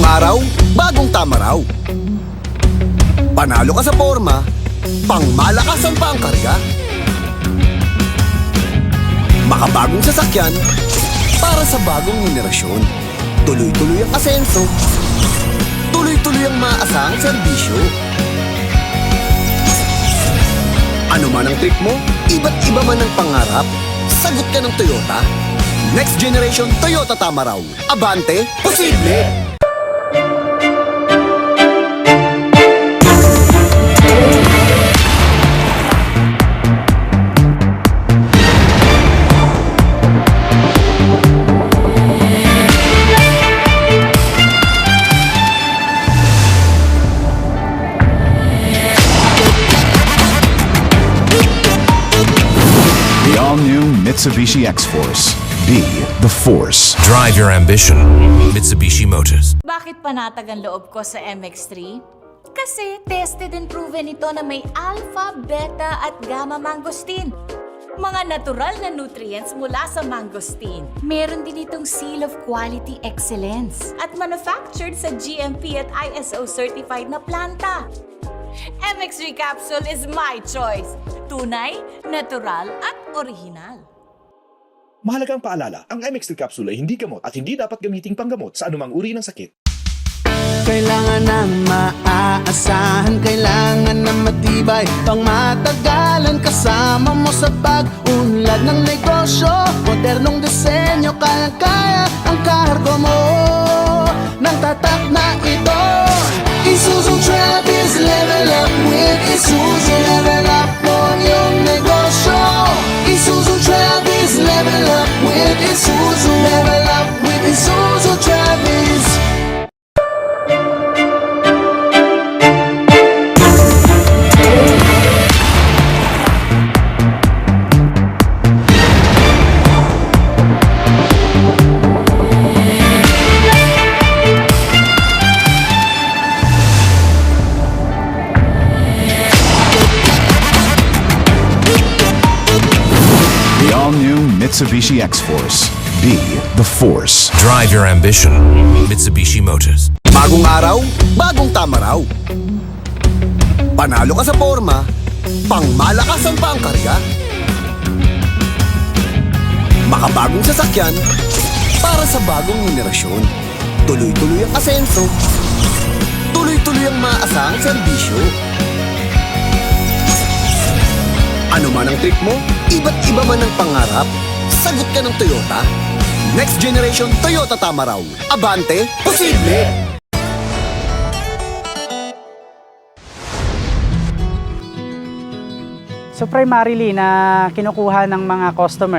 araw, bagong tama raw. Panalo ka sa forma, pangmalakasan pa ang karga. Makabagong sasakyan, para sa bagong henerasyon. Tuloy-tuloy ang asenso, tuloy-tuloy ang maasahang serbisyo. Ano man ang trip mo, iba't iba man ang pangarap, sagot ka ng Toyota. Next generation Toyota tama raw. Abante, posible! The all-new Mitsubishi X-Force. Be the force. Drive your ambition. Mitsubishi Motors. Bakit panatag ang loob ko sa MX-3? Kasi tested and proven ito na may alpha, beta at gamma mangosteen. Mga natural na nutrients mula sa mangosteen. Meron din itong seal of quality excellence at manufactured sa GMP at ISO certified na planta. MX3 capsule is my choice. Tunay, natural at original. Mahalagang paalala, ang MX3 capsule ay hindi gamot at hindi dapat gamiting panggamot sa anumang uri ng sakit. Kailangan ng maaasahan, kailangan ng matibay, pang matagalan kasama mo sa pag-unlad ng negosyo. Modernong disenyo, kayang-kaya ang kargo mo ng tatak na ito. Isuzu Travis, level up with Isuzu. Level up mo yung negosyo. Isuzu Travis, level up with Isuzu. Level up with Isuzu Travis. The all-new Mitsubishi X-Force. Be the force. Drive your ambition. Mitsubishi Motors. Bagong araw, bagong tama raw. Panalo ka sa forma, pangmalakasan pa ang karga. Makabagong sasakyan, para sa bagong henerasyon. Tuloy-tuloy ang asenso, tuloy-tuloy ang maasahang serbisyo. Ano man ang trip mo, iba't iba man ang pangarap, sagot ka ng Toyota. Next generation Toyota tama raw. Abante, posible! So primarily na kinukuha ng mga customer